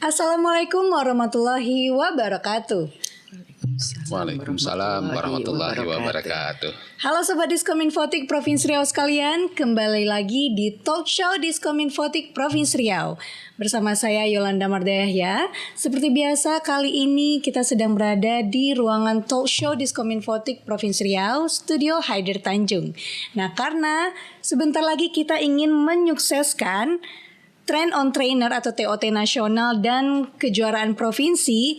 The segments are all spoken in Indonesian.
Assalamualaikum warahmatullahi wabarakatuh. Waalaikumsalam warahmatullahi wabarakatuh. Halo Sobat Diskominfotik Provinsi Riau sekalian, kembali lagi di Talk Show Diskominfotik Provinsi Riau. Bersama saya Yolanda Mardayahya. Seperti biasa kali ini kita sedang berada di ruangan Talk Show Diskominfotik Provinsi Riau, Studio Haider Tanjung. Nah, karena sebentar lagi kita ingin menyukseskan Train on Trainer atau TOT nasional dan kejuaraan provinsi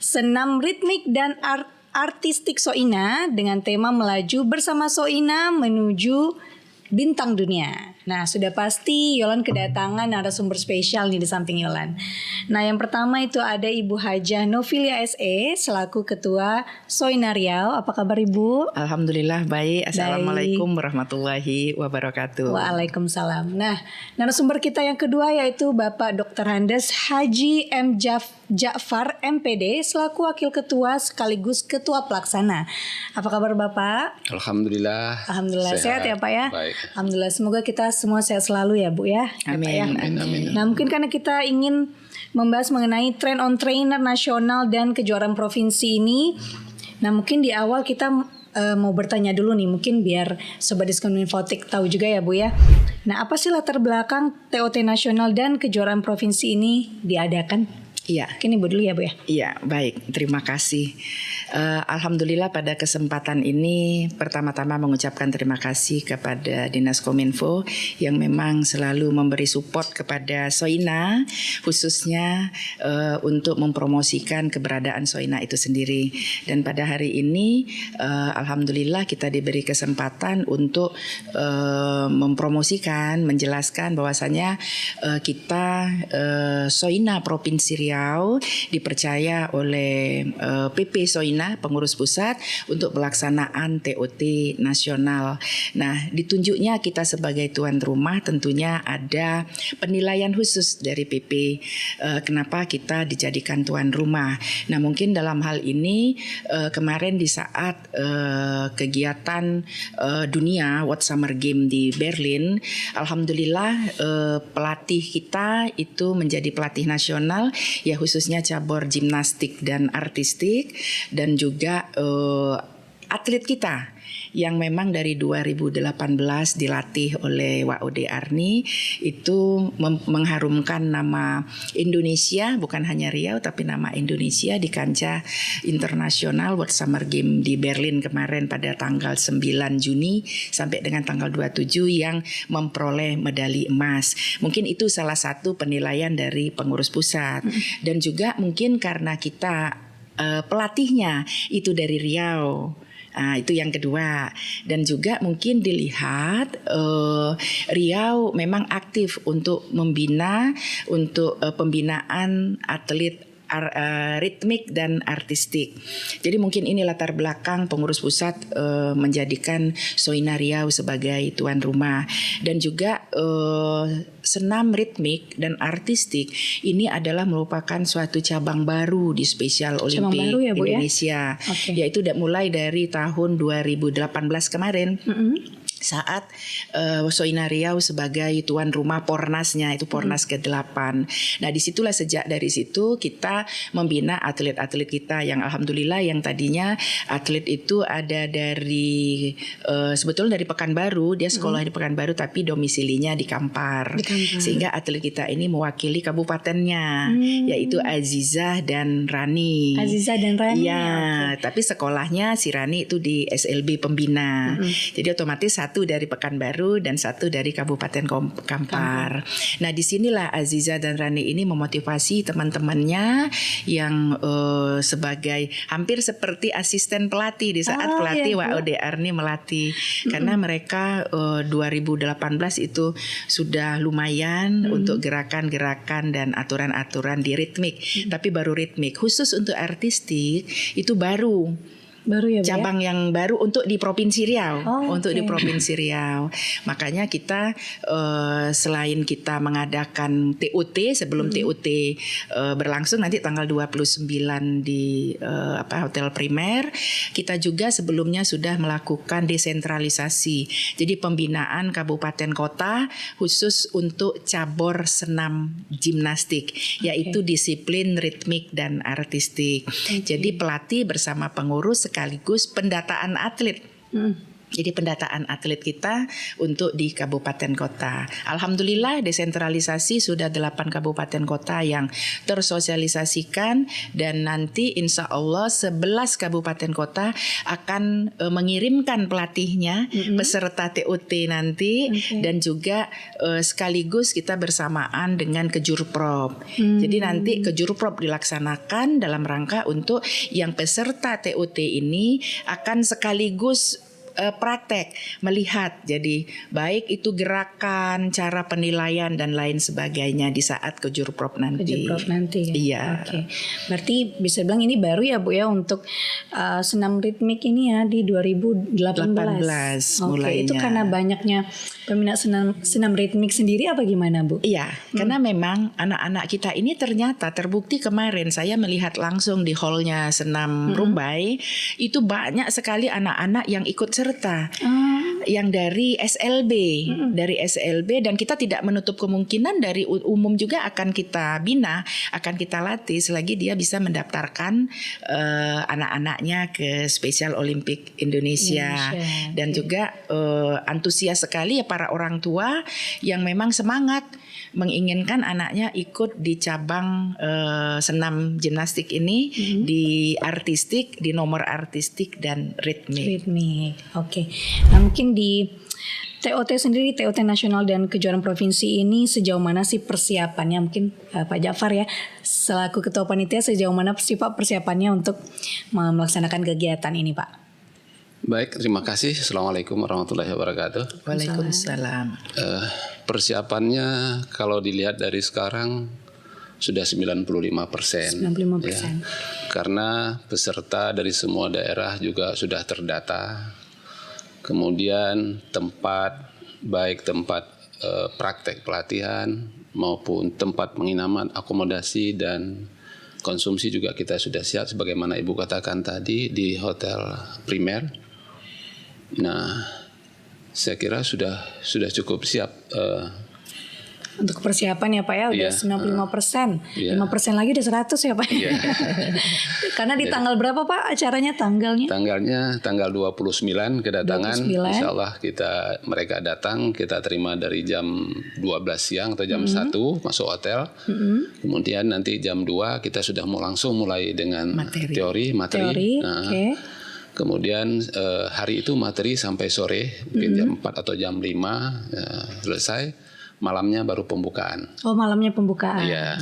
senam ritmik dan artistik Soina dengan tema melaju bersama Soina menuju bintang dunia. Nah, sudah pasti Yolan kedatangan narasumber spesial nih di samping Yolan. Nah, yang pertama itu ada Ibu Hajah Novilia SE selaku Ketua Soina Riau. Apa kabar Ibu? Alhamdulillah baik. Assalamualaikum warahmatullahi wabarakatuh. Waalaikumsalam. Nah, narasumber kita yang kedua yaitu Bapak Dr. Handes Haji M. Ja'far MPD selaku Wakil Ketua sekaligus Ketua Pelaksana. Apa kabar Bapak? Alhamdulillah. Alhamdulillah sehat ya Pak ya. Baik. Alhamdulillah, semoga kita semua sehat selalu ya Bu ya. Amin. Ya, Pak, ya. Amin. Nah, mungkin karena kita ingin membahas mengenai Train on Trainer nasional dan kejuaraan provinsi ini. Nah, mungkin di awal kita mau bertanya dulu nih, mungkin biar Sobat Diskominfotik tahu juga ya Bu ya. Nah, apa sih latar belakang TOT nasional dan kejuaraan provinsi ini diadakan? Iya. Mungkin Ibu dulu ya Bu ya. Iya, baik. Terima kasih. Alhamdulillah pada kesempatan ini pertama-tama mengucapkan terima kasih kepada Dinas Kominfo yang memang selalu memberi support kepada Soina, khususnya untuk mempromosikan keberadaan Soina itu sendiri. Dan pada hari ini alhamdulillah kita diberi kesempatan untuk mempromosikan, menjelaskan bahwasanya kita Soina Provinsi Riau dipercaya oleh PP Soina pengurus pusat untuk pelaksanaan TOT nasional. Nah, ditunjuknya kita sebagai tuan rumah tentunya ada penilaian khusus dari PP. Kenapa kita dijadikan tuan rumah? Nah, mungkin dalam hal ini kemarin di saat kegiatan dunia World Summer Game di Berlin, alhamdulillah pelatih kita itu menjadi pelatih nasional ya, khususnya cabur gimnastik dan artistik, dan juga atlet kita yang memang dari 2018 dilatih oleh Wak Arni itu mengharumkan nama Indonesia, bukan hanya Riau tapi nama Indonesia di kancah internasional World Summer Game di Berlin kemarin pada tanggal 9 Juni sampai dengan tanggal 27 yang memperoleh medali emas. Mungkin itu salah satu penilaian dari pengurus pusat. Dan juga mungkin karena kita pelatihnya itu dari Riau. Itu yang kedua. Dan juga mungkin dilihat Riau memang aktif untuk membina, untuk pembinaan atlet ritmik dan artistik. Jadi mungkin ini latar belakang pengurus pusat menjadikan Soina Riau sebagai tuan rumah. Dan juga senam ritmik dan artistik ini adalah merupakan suatu cabang baru di Special Olympic ya, Bu, Indonesia. Ya? Okay. Yaitu mulai dari tahun 2018 kemarin. Saat Soina Riau sebagai tuan rumah Pornasnya, itu Pornas ke-8. Nah, disitulah sejak dari situ kita membina atlet-atlet kita yang alhamdulillah yang tadinya atlet itu ada dari sebetulnya dari Pekanbaru, dia sekolah di Pekanbaru tapi domisilinya di Kampar. Sehingga atlet kita ini mewakili kabupatennya, yaitu Azizah dan Rani. Azizah dan Rani. Ya, tapi sekolahnya si Rani itu di SLB Pembina. Jadi otomatis satu dari Pekanbaru dan satu dari Kabupaten Kampar. Nah, disinilah Aziza dan Rani ini memotivasi teman-temannya yang sebagai hampir seperti asisten pelatih di saat pelatih Wak Arni melatih. Karena mereka 2018 itu sudah lumayan untuk gerakan-gerakan dan aturan-aturan di ritmik. Tapi baru ritmik. Khusus untuk artistik itu baru. Baru ya, Bu, ya? cabang yang baru untuk di Provinsi Riau, untuk oke. di Provinsi Riau. Makanya kita selain kita mengadakan TOT sebelum TOT berlangsung nanti tanggal 29 di Hotel Primer, kita juga sebelumnya sudah melakukan desentralisasi. Jadi pembinaan kabupaten kota khusus untuk cabur senam gimnastik, yaitu disiplin ritmik dan artistik. Jadi pelatih bersama pengurus sekaligus pendataan atlet. Jadi pendataan atlet kita untuk di kabupaten kota. Alhamdulillah desentralisasi sudah 8 kabupaten kota yang tersosialisasikan, dan nanti insya Allah 11 kabupaten kota akan mengirimkan pelatihnya peserta TOT nanti, dan juga sekaligus kita bersamaan dengan Kejurprov. Jadi nanti Kejurprov dilaksanakan dalam rangka untuk yang peserta TOT ini akan sekaligus praktek melihat, jadi baik itu gerakan, cara penilaian dan lain sebagainya di saat Kejurprov nanti. Kejurprov nanti ya. Iya. Oke. Berarti bisa bilang ini baru ya Bu ya untuk senam ritmik ini ya di 2018. Oke, mulainya. itu karena banyaknya peminat senam ritmik sendiri apa gimana Bu? Iya, karena memang anak-anak kita ini ternyata terbukti kemarin saya melihat langsung di hallnya senam Rumbai, itu banyak sekali anak-anak yang ikut serta, yang dari SLB, dan kita tidak menutup kemungkinan dari umum juga akan kita bina, akan kita latih selagi dia bisa mendaftarkan anak-anaknya ke Special Olympic Indonesia. Dan juga antusias sekali ya para orang tua yang memang semangat menginginkan anaknya ikut di cabang senam gimnastik ini, di artistik, di nomor artistik dan ritmik. Oke. Nah mungkin di TOT sendiri, TOT nasional dan kejuaraan provinsi ini sejauh mana sih persiapannya? Mungkin Pak Jafar ya, selaku ketua panitia, sejauh mana sih Pak persiapannya untuk melaksanakan kegiatan ini Pak? Baik, terima kasih. Assalamualaikum warahmatullahi wabarakatuh. Waalaikumsalam. Persiapannya kalau dilihat dari sekarang sudah 95%. 95%. Ya, karena peserta dari semua daerah juga sudah terdata. Kemudian tempat, baik tempat praktek pelatihan maupun tempat penginapan, akomodasi dan konsumsi juga kita sudah siap sebagaimana Ibu katakan tadi di Hotel Primer. Nah, saya kira sudah cukup siap. Untuk persiapan ya Pak ya udah 95%, 5% lagi udah 100 ya Pak. Karena di tanggal berapa Pak acaranya tanggalnya? Tanggal 29 kedatangan, 29. Insya Allah mereka datang, kita terima dari jam 12 siang atau jam 1 masuk hotel. Kemudian nanti jam 2 kita sudah langsung mulai dengan materi. Nah, kemudian hari itu materi sampai sore, mungkin jam 4 atau jam 5 selesai. Malamnya baru pembukaan. Oh, malamnya pembukaan. Iya.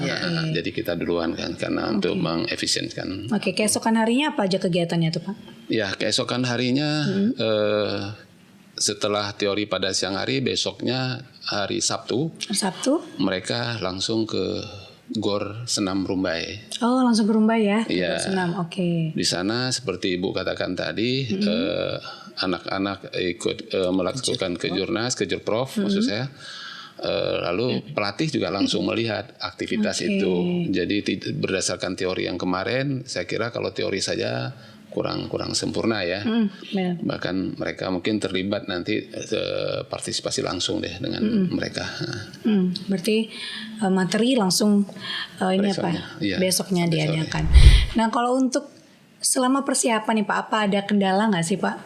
Jadi kita duluan kan karena untuk mengefisienkan. Oke, keesokan harinya apa aja kegiatannya tuh Pak? Ya, keesokan harinya setelah teori pada siang hari, besoknya hari Sabtu mereka langsung ke Gor Senam Rumbai. Oh, langsung ke Rumbai ya? Iya. Senam, oke. Di sana seperti Ibu katakan tadi, anak-anak ikut melakukan Kejurprov maksud saya. Lalu pelatih juga langsung melihat aktivitas itu. Jadi berdasarkan teori yang kemarin, saya kira kalau teori saja kurang sempurna ya. Bahkan mereka mungkin terlibat nanti partisipasi langsung deh dengan mereka. Berarti materi langsung besoknya diadakan. Nah kalau untuk selama persiapan nih Pak, apa ada kendala nggak sih Pak?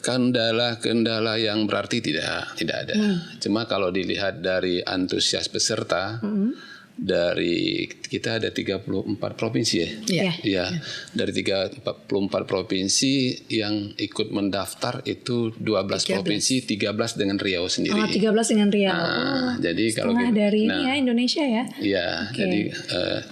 Kendala yang berarti tidak ada. Cuma kalau dilihat dari antusias peserta, dari kita ada 34 provinsi ya. Dari 34 provinsi yang ikut mendaftar itu 12 provinsi, 13 dengan Riau sendiri. 13 dengan Riau. Nah, jadi kalau dari ini ya Indonesia ya. Iya, jadi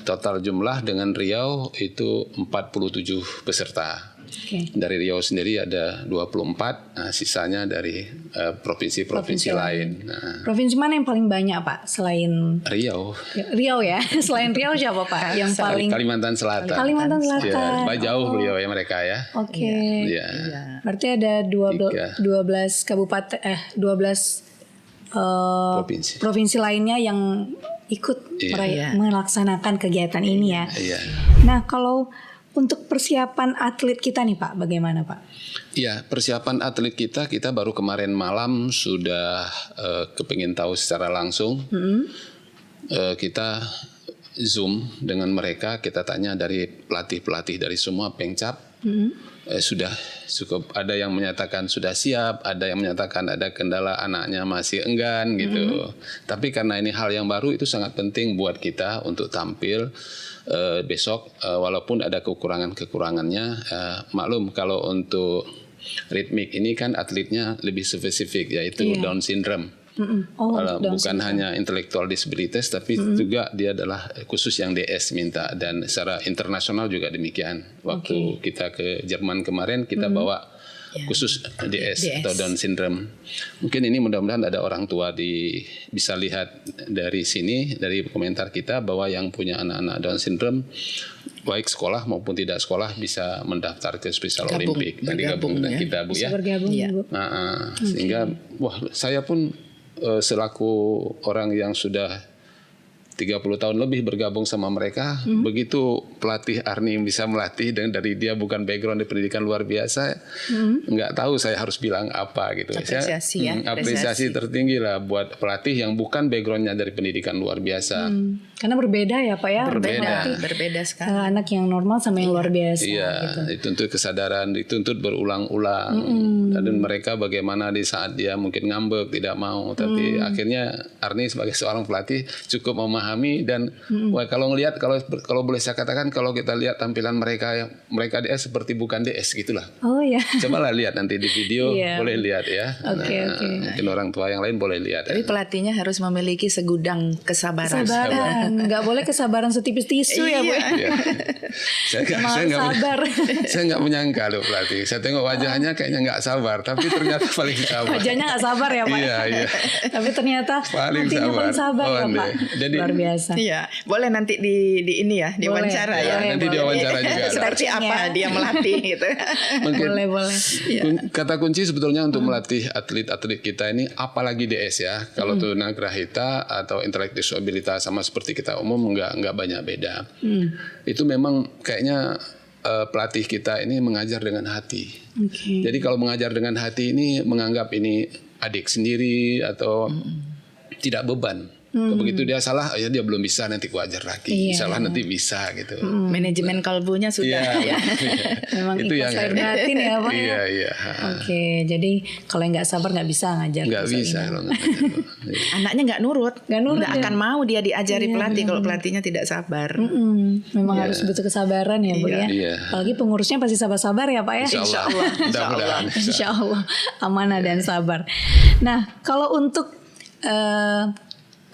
total jumlah dengan Riau itu 47 peserta. Oke. Dari Riau sendiri ada 24, nah, sisanya dari provinsi-provinsi lain. Nah, Provinsi mana yang paling banyak Pak selain Riau, Riau ya? Selain Riau siapa Pak yang paling? Kalimantan Selatan. Kalimantan Ya, Selatan. jauh beliau ya mereka ya. Oke. Ya. Berarti ada 12 kabupaten 12 provinsi lainnya yang ikut melaksanakan kegiatan ini ya. Iya. Nah, kalau untuk persiapan atlet kita nih Pak, bagaimana Pak? Ya, persiapan atlet kita baru kemarin malam sudah kepingin tahu secara langsung. Kita Zoom dengan mereka, kita tanya dari pelatih-pelatih dari semua Pengcap. Sudah cukup, ada yang menyatakan sudah siap, ada yang menyatakan ada kendala anaknya masih enggan gitu. Tapi karena ini hal yang baru, itu sangat penting buat kita untuk tampil besok, walaupun ada kekurangannya. Maklum kalau untuk ritmik ini kan atletnya lebih spesifik, yaitu Down syndrome. Bukan hanya intellectual disabilities, tapi juga dia adalah khusus yang DS minta, dan secara internasional juga demikian. Waktu kita ke Jerman kemarin, kita bawa khusus DS atau Down syndrome. Mungkin ini mudah-mudahan ada orang tua bisa lihat dari sini, dari komentar kita, bahwa yang punya anak-anak Down syndrome baik sekolah maupun tidak sekolah bisa mendaftar ke Special Olympic dan digabung dengan kita, Bu, bisa ya. bergabung, Bu. Sehingga saya pun selaku orang yang sudah 30 tahun lebih bergabung sama mereka, begitu pelatih Arni bisa melatih dan dari dia bukan background di pendidikan luar biasa, nggak tahu saya harus bilang apa gitu. Apresiasi Apresiasi tertinggi lah buat pelatih yang bukan backgroundnya dari pendidikan luar biasa. Karena berbeda ya Pak ya. Berbeda sekali. Anak yang normal sama yang luar biasa. Iya, gitu. dituntut kesadaran, dituntut berulang-ulang. Dan mereka bagaimana di saat dia mungkin ngambek, tidak mau, tapi akhirnya Arni sebagai seorang pelatih cukup memahami dan kalau ngelihat, kalau boleh saya katakan, kalau kita lihat tampilan mereka DS seperti bukan DS gitulah. Oh ya. Cobalah lihat nanti di video, boleh lihat ya. Oke. Mungkin orang tua yang lain boleh lihat. Tapi pelatihnya harus memiliki segudang kesabaran. Nggak boleh kesabaran setipis tisu ya Bu. Iya. Saya nggak menyangka loh pelatih. Saya tengok wajahnya kayaknya nggak sabar, tapi ternyata paling sabar. Wajahnya nggak sabar ya Pak. Iya. Tapi ternyata paling paling sabar ya Pak. Jadi, luar biasa. Iya, boleh nanti di ini ya, diwawancara ya. Nanti diwawancara juga. Seperti apa dia melatih gitu. Mungkin boleh. Kata kunci sebetulnya untuk melatih atlet-atlet kita ini, apalagi DS ya. Kalau tunagrahita atau intellectual disabilitas sama seperti kita umum nggak banyak beda. Itu memang kayaknya pelatih kita ini mengajar dengan hati. Jadi kalau mengajar dengan hati ini menganggap ini adik sendiri atau tidak beban. Begitu dia salah, ya dia belum bisa, nanti ku ajar lagi. Salah nanti bisa gitu. Manajemen kalbunya sudah ya. Memang itu ikhlas lahir batin ya Pak. Iya. Oke, jadi kalau nggak sabar nggak bisa ngajar. Nggak bisa kalau nggak ngajar. Anaknya nggak nurut, nggak akan mau dia diajari pelatih kalau pelatihnya tidak sabar. Memang harus butuh kesabaran ya Bu ya. Apalagi pengurusnya pasti sabar-sabar ya Pak ya. Insya Allah. Insya Allah amanah dan sabar. Nah, kalau untuk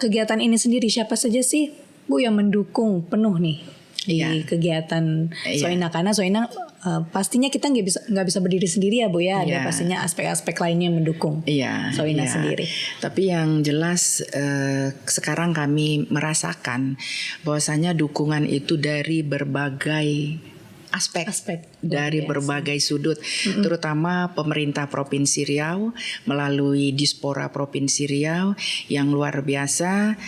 kegiatan ini sendiri, siapa saja sih Bu yang mendukung penuh nih di kegiatan Soina? Karena Soina pastinya kita nggak bisa berdiri sendiri ya Bu ya. Ada pastinya aspek-aspek lainnya yang mendukung Soina sendiri. Tapi yang jelas sekarang kami merasakan bahwasanya dukungan itu dari berbagai aspek dari berbagai sudut, terutama pemerintah Provinsi Riau melalui Dispora Provinsi Riau yang luar biasa.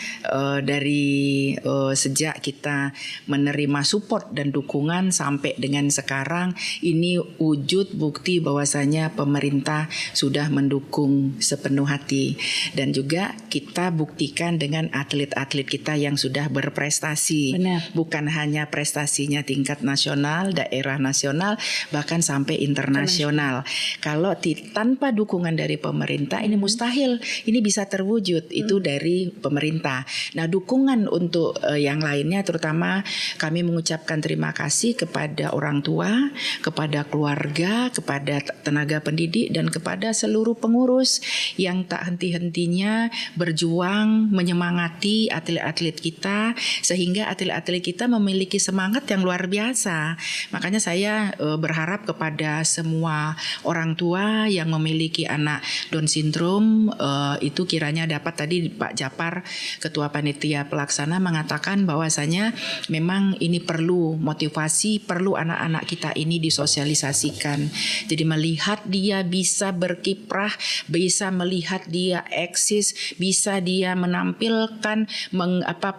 Dari sejak kita menerima support dan dukungan sampai dengan sekarang, ini wujud bukti bahwasanya pemerintah sudah mendukung sepenuh hati, dan juga kita buktikan dengan atlet-atlet kita yang sudah berprestasi. Bukan hanya prestasinya tingkat nasional, daerah nasional, bahkan sampai internasional. Kalau tanpa dukungan dari pemerintah ini mustahil ini bisa terwujud. Itu dari pemerintah. Nah, dukungan untuk yang lainnya, terutama kami mengucapkan terima kasih kepada orang tua, kepada keluarga, kepada tenaga pendidik, dan kepada seluruh pengurus yang tak henti-hentinya berjuang menyemangati atlet-atlet kita, sehingga atlet-atlet kita memiliki semangat yang luar biasa. Makanya saya berharap kepada semua orang tua yang memiliki anak Down syndrome itu kiranya dapat, tadi Pak Japar Ketua Panitia Pelaksana mengatakan bahwasanya memang ini perlu motivasi, perlu anak-anak kita ini disosialisasikan. Jadi melihat dia bisa berkiprah, bisa melihat dia eksis, bisa dia menampilkan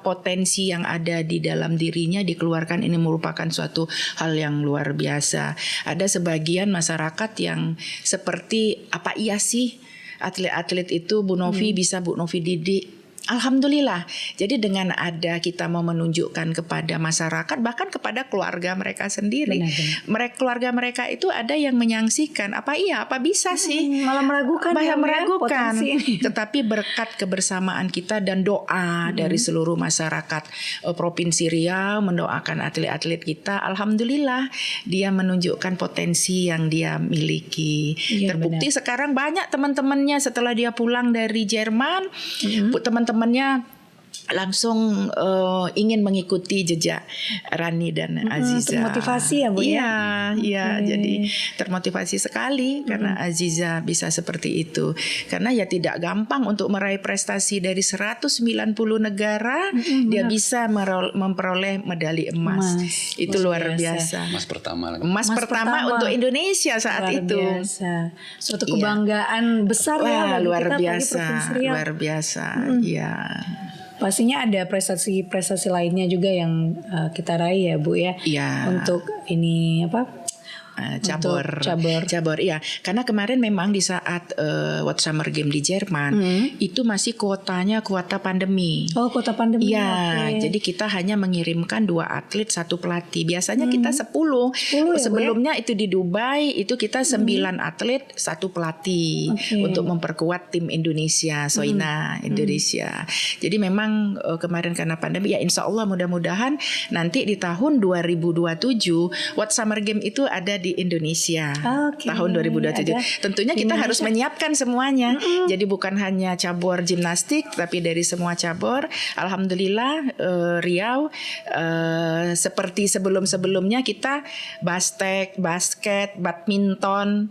potensi yang ada di dalam dirinya dikeluarkan, ini merupakan suatu hal yang luar biasa. Ada sebagian masyarakat yang seperti apa iya sih atlet-atlet itu Bu Novi bisa Bu Novi didik. Alhamdulillah. Jadi dengan ada kita mau menunjukkan kepada masyarakat, bahkan kepada keluarga mereka sendiri. Keluarga mereka itu ada yang menyaksikan, apa bisa sih? Malah meragukan. Meragukan. Tetapi berkat kebersamaan kita dan doa dari seluruh masyarakat Provinsi Riau mendoakan atlet-atlet kita, alhamdulillah dia menunjukkan potensi yang dia miliki. Terbukti sekarang banyak teman-temannya setelah dia pulang dari Jerman, teman-temannya langsung ingin mengikuti jejak Rani dan Aziza. Termotivasi ya Bu ya? Iya, jadi termotivasi sekali karena Aziza bisa seperti itu. Karena ya tidak gampang untuk meraih prestasi dari 190 negara, dia bisa memperoleh medali emas. Itu luar biasa. Emas pertama. Emas pertama untuk Indonesia saat luar itu. Biasa. Suatu kebanggaan besar ya bagi luar kita, biasa, bagi Provinsi Riau. luar biasa. Iya. Pastinya ada prestasi-prestasi lainnya juga yang kita raih ya Bu ya. Iya. Untuk ini cabur iya, karena kemarin memang di saat World Summer Game di Jerman itu masih kuota pandemi. Kuota pandemi. Iya, jadi kita hanya mengirimkan 2 atlet 1 pelatih. Biasanya kita 10 ya, sebelumnya itu di Dubai itu kita 9 atlet 1 pelatih untuk memperkuat tim Indonesia, Soina Indonesia. Jadi memang kemarin karena pandemi ya, insya Allah mudah-mudahan nanti di tahun 2027 World Summer Game itu ada di Indonesia tahun 2027. Tentunya kita harus menyiapkan semuanya. Jadi bukan hanya cabur gimnastik, tapi dari semua cabur. Alhamdulillah Riau seperti sebelum-sebelumnya kita basket, badminton,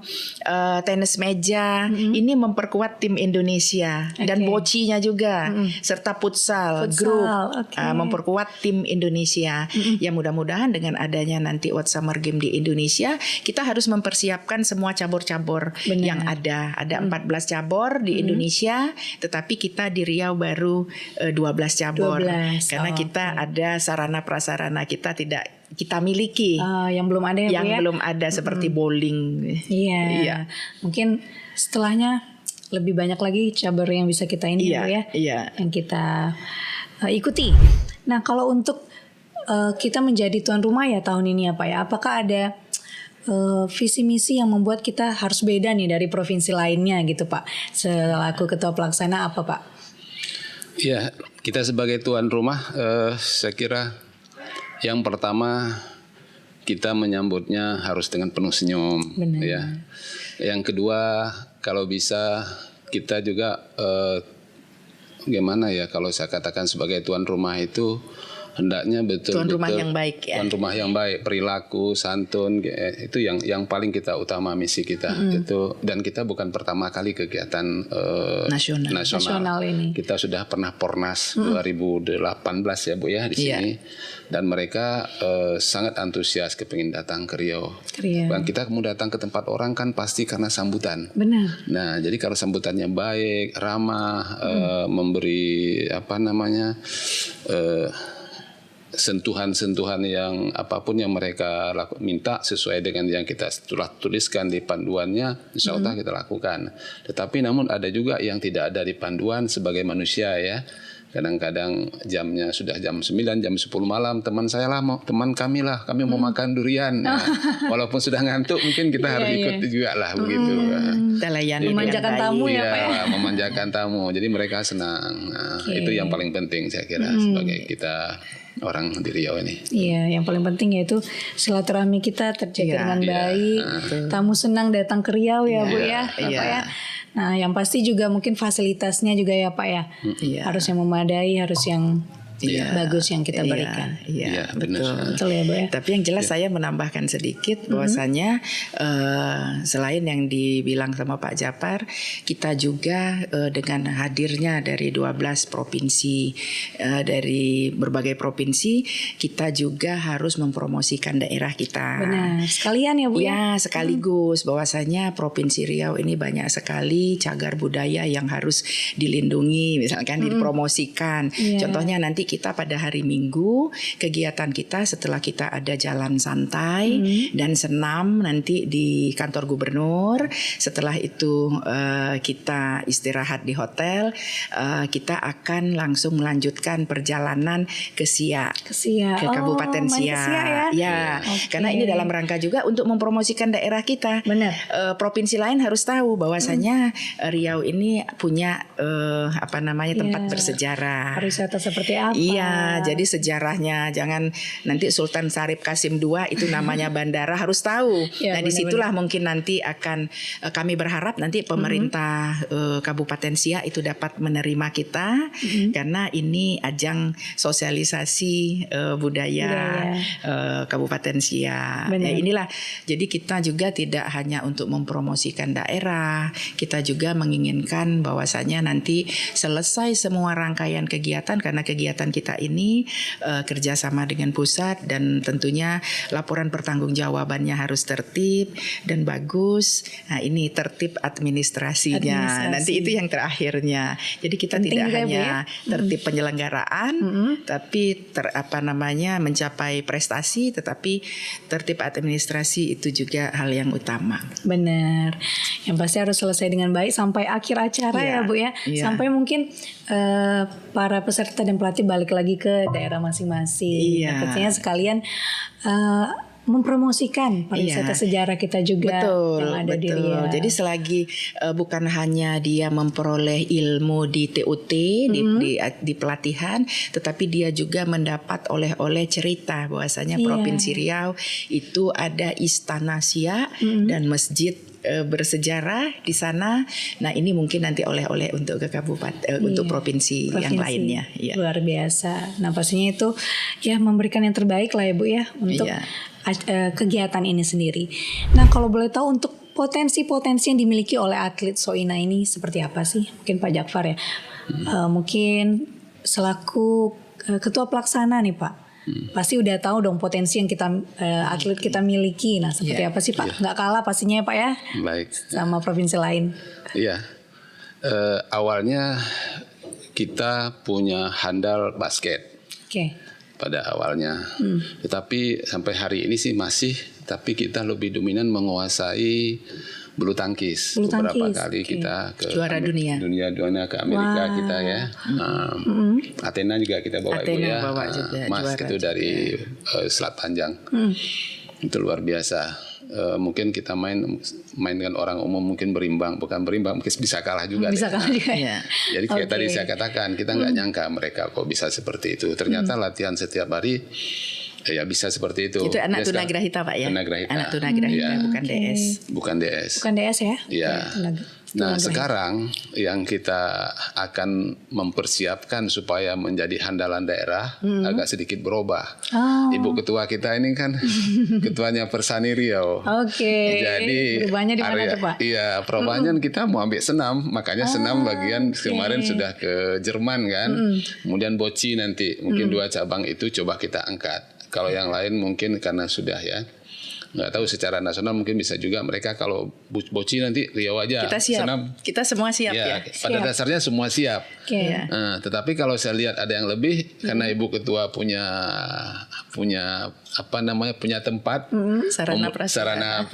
tenis meja, ini memperkuat tim Indonesia dan bocinya juga, serta futsal grup memperkuat tim Indonesia. Ya mudah-mudahan dengan adanya nanti World Summer Game di Indonesia, kita harus mempersiapkan semua cabur-cabur yang ada. Ada 14 cabur di Indonesia, tetapi kita di Riau baru 12 cabur. Karena kita ada sarana prasarana kita miliki. Yang belum ada ya Bu ya? Belum ada seperti bowling. Iya. Mungkin setelahnya lebih banyak lagi cabur yang bisa kita ini Bu ya. Yang kita ikuti. Nah, kalau untuk kita menjadi tuan rumah ya tahun ini apa ya? Apakah ada visi misi yang membuat kita harus beda nih dari provinsi lainnya gitu Pak? Selaku ketua pelaksana apa Pak? Ya, kita sebagai tuan rumah saya kira yang pertama kita menyambutnya harus dengan penuh senyum. Ya. Yang kedua kalau bisa kita juga gimana ya, kalau saya katakan sebagai tuan rumah itu hendaknya betul-betul tuan rumah yang baik ya. Tuan rumah yang baik, perilaku, santun, itu yang paling kita utama misi kita itu. Dan kita bukan pertama kali kegiatan nasional ini. Kita sudah pernah Pornas 2018 ya Bu ya di sini. Dan mereka sangat antusias kepingin datang ke Riau. Dan kita mau datang ke tempat orang kan pasti karena sambutan. Benar. Nah, jadi kalau sambutannya baik, ramah, memberi sentuhan-sentuhan yang apapun yang mereka minta sesuai dengan yang kita telah tuliskan di panduannya, insya Allah kita lakukan. Tetapi namun ada juga yang tidak ada di panduan sebagai manusia ya. Kadang-kadang jamnya sudah jam 9, jam 10 malam, teman kami mau makan durian. Nah, walaupun sudah ngantuk mungkin kita harus ikut juga lah begitu. Memanjakan tamu ya Pak ya. Memanjakan tamu. Jadi mereka senang. Nah, itu yang paling penting saya kira sebagai kita orang di Riau ini. Iya, yang paling penting yaitu silaturahmi kita terjaga dengan baik. Tamu senang datang ke Riau ya Bu ya. Pak ya. Nah, yang pasti juga mungkin fasilitasnya juga ya Pak ya. Harus yang memadai, harus yang bagus yang kita berikan. Iya, benar. Betul ya, Bu ya. Tapi yang jelas saya menambahkan sedikit bahwasanya selain yang dibilang sama Pak Japar, kita juga dengan hadirnya dari 12 provinsi, dari berbagai provinsi, kita juga harus mempromosikan daerah kita. Benar, sekalian ya Bu ya. Sekaligus bahwasanya Provinsi Riau ini banyak sekali cagar budaya yang harus dilindungi, misalkan dipromosikan. Contohnya nanti kita pada hari Minggu kegiatan kita setelah kita ada jalan santai dan senam nanti di kantor gubernur. Setelah itu kita istirahat di hotel, kita akan langsung melanjutkan perjalanan ke Siak, ke Kabupaten Siak. Ya, karena ini dalam rangka juga untuk mempromosikan daerah kita. Benar. Provinsi lain harus tahu bahwasanya Riau ini punya tempat bersejarah. Pariwisata seperti apa? Iya, jadi sejarahnya jangan nanti Sultan Syarif Qasim II itu namanya bandara harus tahu. Nah, disitulah mungkin nanti akan kami berharap nanti pemerintah Kabupaten Siak itu dapat menerima kita karena ini ajang sosialisasi budaya Kabupaten Siak. Nah, inilah jadi kita juga tidak hanya untuk mempromosikan daerah, kita juga menginginkan bahwasanya nanti selesai semua rangkaian kegiatan karena kegiatan kita ini kerjasama dengan pusat dan tentunya laporan pertanggungjawabannya harus tertib dan bagus. Nah, ini tertib administrasinya. Nanti itu yang terakhirnya. Jadi kita tidak hanya tertib penyelenggaraan, tapi mencapai prestasi, tetapi tertib administrasi itu juga hal yang utama. Benar. Yang pasti harus selesai dengan baik sampai akhir acara ya Bu ya. Sampai mungkin para peserta dan pelatih balik lagi ke daerah masing-masing. Pastinya sekalian mempromosikan pariwisata sejarah kita juga yang ada di Riau. Jadi selagi bukan hanya dia memperoleh ilmu di TUT di pelatihan, tetapi dia juga mendapat oleh-oleh cerita bahwasanya Provinsi Riau itu ada Istana Siak dan masjid bersejarah di sana. Nah, ini mungkin nanti oleh-oleh untuk ke kabupaten untuk provinsi yang lainnya. Luar biasa. Nah, pastinya itu ya memberikan yang terbaik lah ya Bu ya untuk kegiatan ini sendiri. Nah, kalau boleh tahu untuk potensi-potensi yang dimiliki oleh atlet Soina ini seperti apa sih? Mungkin Pak Jakfar ya. Mungkin selaku ketua pelaksana nih Pak. Pasti udah tahu dong potensi yang kita atlet kita miliki. Nah, seperti apa sih Pak? Nggak kalah pastinya ya Pak ya. Baik. Sama provinsi lain. Iya. Awalnya kita punya handal basket. Pada awalnya. Tetapi sampai hari ini sih masih, tapi kita lebih dominan menguasai bulu tangkis. Beberapa kali kita ke juara dunia ke Amerika kita ya. Athena juga kita bawa Ibu ya. Emas itu dari Selat Panjang. Itu luar biasa. Mungkin kita main dengan orang umum mungkin bukan berimbang mungkin bisa kalah juga. Jadi kayak tadi saya katakan kita nggak nyangka mereka kok bisa seperti itu. Ternyata latihan setiap hari ya bisa seperti itu. Itu anak tunagrahita Pak ya. Anak tunagrahita bukan DS. Bukan DS. Bukan DS ya. Iya. Nah, sekarang yang kita akan mempersiapkan supaya menjadi handalan daerah agak sedikit berubah. Ibu ketua kita ini kan ketuanya Persani Riau. Jadi perubahannya di mana tuh Pak? Iya, perubahannya kita mau ambil senam, makanya senam bagian kemarin sudah ke Jerman kan. Kemudian boci nanti mungkin 2 cabang itu coba kita angkat. Kalau yang lain mungkin karena sudah ya. Nggak tahu secara nasional mungkin bisa juga mereka kalau boci nanti Riau aja. Kita siap. Senam. Kita semua siap ya. Pada dasarnya semua siap. Tetapi kalau saya lihat ada yang lebih karena Ibu Ketua punya tempat sarana prasarana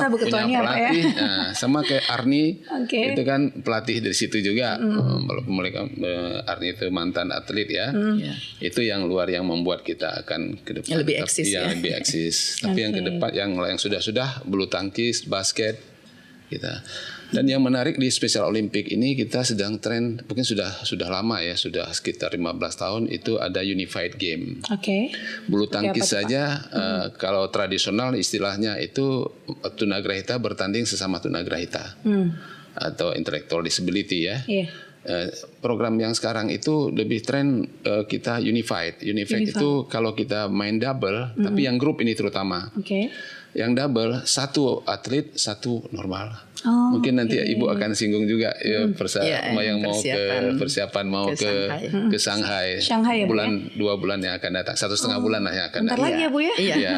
punya pelatih. Sama kayak Arni itu kan pelatih dari situ juga. Walaupun Arni itu mantan atlet ya. Itu yang luar yang membuat kita akan ke depan lebih eksis lebih eksis. Tapi yang ke depan yang sudah bulu tangkis, basket kita. Dan yang menarik di Special Olympic ini kita sedang tren mungkin sudah lama ya, sudah sekitar 15 tahun itu ada Unified Game. Bulu tangkis saja kalau tradisional istilahnya itu tunagrahita bertanding sesama tunagrahita atau intellectual disability ya. Program yang sekarang itu lebih tren kita unified. Unified itu kalau kita main double, tapi yang grup ini terutama. Yang double, satu atlet, satu normal. Mungkin nanti Ibu akan singgung juga yang mau ke persiapan mau ke Shanghai. Bulan 2 bulan yang akan datang, 1,5 bulan lah yang akan datang. Bentar lagi ya Bu ya? Iya,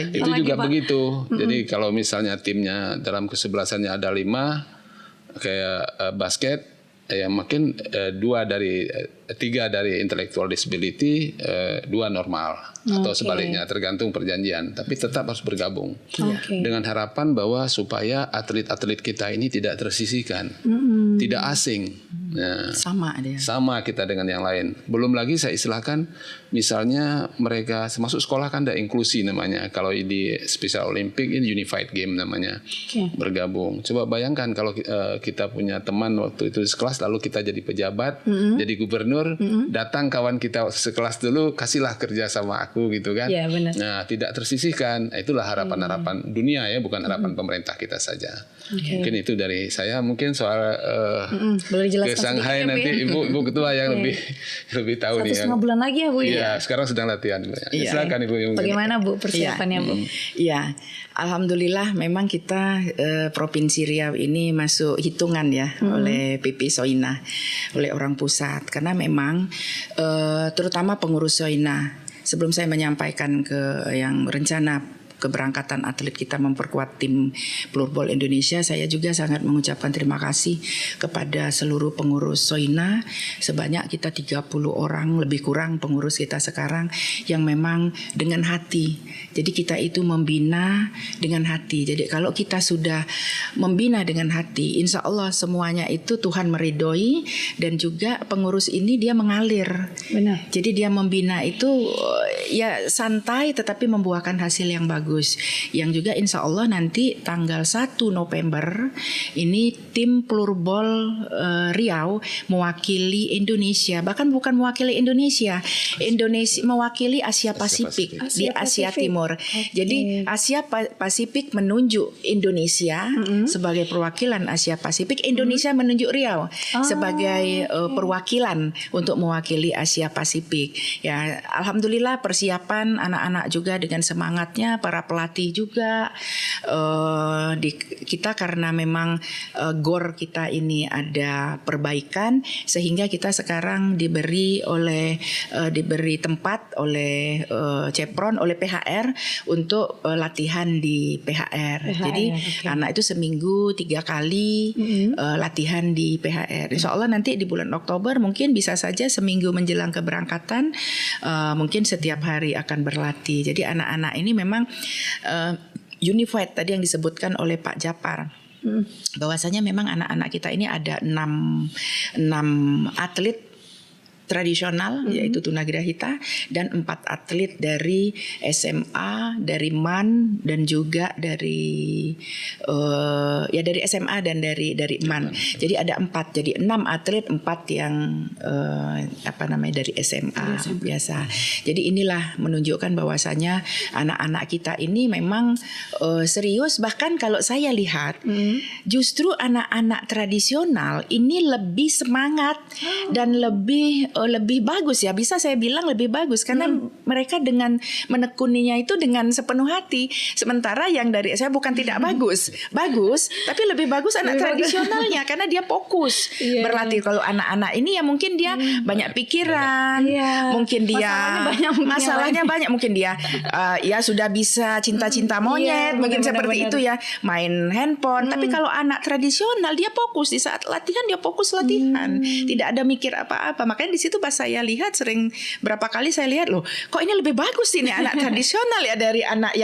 Itu juga begitu. Jadi kalau misalnya timnya dalam kesebelasannya ada 5 kayak basket, ya mungkin 3 dari intellectual disability, 2 normal atau sebaliknya tergantung perjanjian, tapi tetap harus bergabung dengan harapan bahwa supaya atlet-atlet kita ini tidak tersisihkan, tidak asing. Nah, sama kita dengan yang lain. Belum lagi saya istilahkan misalnya mereka masuk sekolah kan ada inklusi namanya. Kalau di Special Olympic ini unified game namanya, bergabung. Coba bayangkan kalau kita punya teman waktu itu di sekelas lalu kita jadi pejabat, jadi gubernur, datang kawan kita sekelas dulu kasihlah kerja sama aku gitu kan. Nah, tidak tersisihkan. Itulah harapan-harapan dunia ya, bukan harapan pemerintah kita saja. Mungkin itu dari saya. Mungkin soal ke Shanghai nanti Ibu Ketua yang lebih tahu nih. 1,5 bulan lagi ya Bu ya? Iya, sekarang sedang latihan. Silakan Ibu. Bagaimana Bu persiapannya Bu? Iya, alhamdulillah memang kita Provinsi Riau ini masuk hitungan ya oleh PP Soina, oleh orang pusat, karena memang terutama pengurus Soina. Sebelum saya menyampaikan ke yang rencana keberangkatan atlet kita memperkuat tim Floorball Indonesia, saya juga sangat mengucapkan terima kasih kepada seluruh pengurus Soina. Sebanyak kita 30 orang lebih kurang pengurus kita sekarang yang memang dengan hati. Jadi kita itu membina dengan hati. Jadi kalau kita sudah membina dengan hati, insya Allah semuanya itu Tuhan meridhoi, dan juga pengurus ini dia mengalir. Benar. Jadi dia membina itu ya santai tetapi membuahkan hasil yang bagus. Yang juga insya Allah nanti tanggal 1 November ini tim Floorball Riau mewakili Indonesia, bahkan bukan mewakili Indonesia mewakili Asia Pasifik di Asia Timur. Jadi Asia Pasifik menunjuk Indonesia sebagai perwakilan Asia Pasifik, Indonesia menunjuk Riau sebagai perwakilan untuk mewakili Asia Pasifik. Ya, alhamdulillah persiapan anak-anak juga dengan semangatnya, para pelatih juga kita karena memang GOR kita ini ada perbaikan, sehingga kita sekarang diberi tempat oleh Cepron, oleh PHR untuk latihan di PHR. Jadi anak itu seminggu 3 kali latihan di PHR. Insya Allah nanti di bulan Oktober mungkin bisa saja seminggu menjelang keberangkatan mungkin setiap hari akan berlatih. Jadi anak-anak ini memang unified tadi yang disebutkan oleh Pak Japar, bahwasanya memang anak-anak kita ini ada 6 atlet tradisional yaitu tunagrahita, dan 4 atlet dari SMA, dari MAN, dan juga dari dari SMA dan dari MAN. Jadi ada 4, jadi 6 atlet, 4 yang dari SMA biasa. Jadi inilah menunjukkan bahwasanya anak-anak kita ini memang serius. Bahkan kalau saya lihat justru anak-anak tradisional ini lebih semangat dan lebih bagus ya, bisa saya bilang lebih bagus karena mereka dengan menekuninya itu dengan sepenuh hati. Sementara yang dari saya bukan tidak bagus, tapi lebih bagus anak tradisionalnya karena dia fokus berlatih. Kalau anak-anak ini ya mungkin dia banyak pikiran, mungkin dia masalahnya banyak, mungkin dia ya sudah bisa cinta-cinta monyet, mungkin seperti itu ya, main handphone. Tapi kalau anak tradisional dia fokus di saat latihan, dia fokus latihan, tidak ada mikir apa-apa. Makanya di situ pas saya lihat berapa kali saya lihat, loh kok ini lebih bagus ini anak tradisional ya dari anak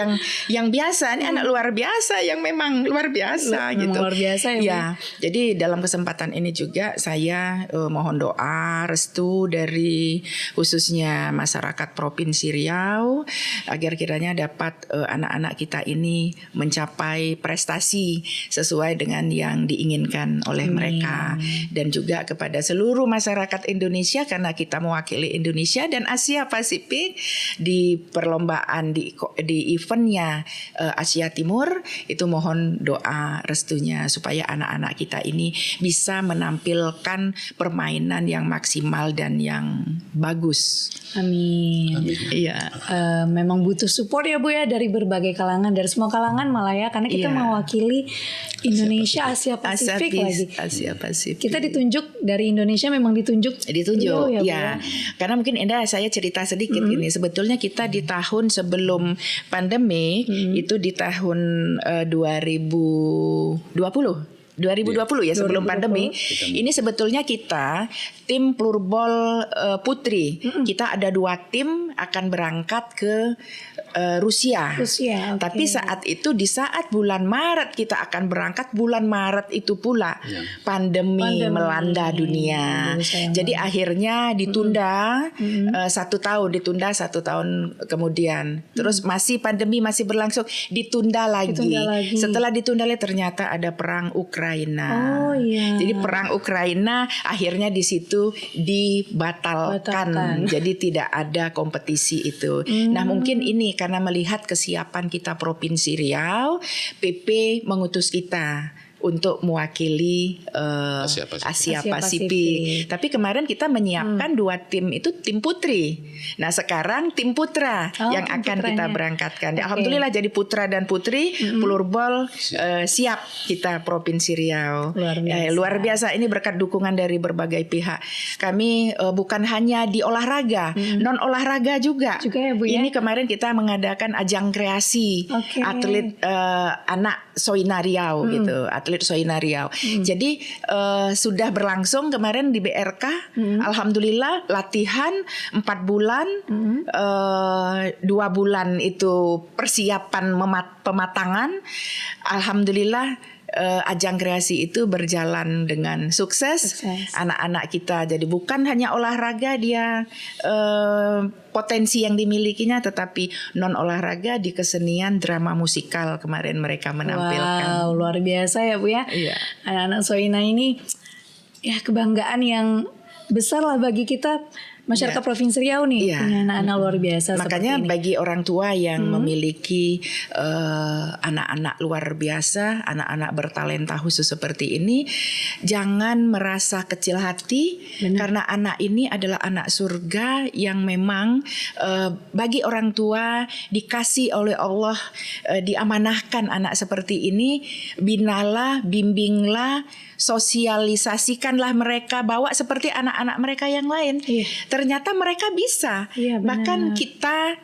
yang biasa. Ini anak luar biasa yang memang luar biasa gitu. Luar biasa ya. Jadi dalam kesempatan ini juga saya mohon doa restu dari khususnya masyarakat Provinsi Riau agar kiranya dapat anak-anak kita ini mencapai prestasi sesuai dengan yang diinginkan oleh mereka, dan juga kepada seluruh masyarakat Indonesia karena kita mewakili Indonesia dan Asia Pasifik di perlombaan di eventnya Asia Timur. Itu mohon doa restunya supaya anak-anak kita ini bisa menampilkan permainan yang maksimal dan yang bagus. Amin. Iya. Memang butuh support ya Bu ya dari berbagai kalangan, dari semua kalangan malah ya, karena kita mewakili Indonesia Asia Pasifik lagi. Asia Pasifik. Kita ditunjuk dari Indonesia, memang ditunjuk ya, Bu, ya. Karena mungkin Indah saya cerita sedikit ini. Sebetulnya kita di tahun sebelum pandemi itu di tahun 2020 ya, sebelum 2020. pandemi. Ini sebetulnya kita tim Plurball Putri. Kita ada 2 tim akan berangkat ke Rusia. Okay. Tapi saat itu di saat bulan Maret kita akan berangkat, bulan Maret itu pula pandemi melanda dunia. Jadi akhirnya ditunda 1 tahun, ditunda 1 tahun kemudian. Terus masih pandemi masih berlangsung, ditunda lagi. Setelah ditunda lagi ternyata ada perang Ukraina. Jadi perang Ukraina akhirnya di situ dibatalkan. Jadi tidak ada kompetisi itu. Nah, mungkin ini karena melihat kesiapan kita Provinsi Riau, PP mengutus kita untuk mewakili Asia Pasifik. Tapi kemarin kita menyiapkan 2 tim itu tim putri. Nah sekarang tim putra yang akan kita berangkatkan. Alhamdulillah jadi putra dan putri Plurball siap kita Provinsi Riau. Luar biasa ini berkat dukungan dari berbagai pihak. Kami bukan hanya di olahraga, non olahraga juga ya, Bu, ya? Ini kemarin kita mengadakan ajang kreasi atlet anak Soina Riau gitu. Atlet Soina Riau. Jadi sudah berlangsung kemarin di BRK. Alhamdulillah latihan 4 bulan, 2 bulan itu persiapan pematangan. Alhamdulillah ajang kreasi itu berjalan dengan sukses. Anak-anak kita jadi bukan hanya olahraga dia potensi yang dimilikinya, tetapi non olahraga di kesenian drama musikal kemarin mereka menampilkan. Wow, luar biasa ya Bu ya. Anak-anak Soina ini ya kebanggaan yang besar lah bagi kita masyarakat Provinsi Riau nih, punya anak-anak luar biasa. Makanya bagi orang tua yang memiliki anak-anak luar biasa, anak-anak bertalenta khusus seperti ini, jangan merasa kecil hati. Karena anak ini adalah anak surga yang memang bagi orang tua dikasih oleh Allah, diamanahkan anak seperti ini. Binalah, bimbinglah, sosialisasikanlah mereka, bawa seperti anak-anak mereka yang lain. Ternyata mereka bisa. Bahkan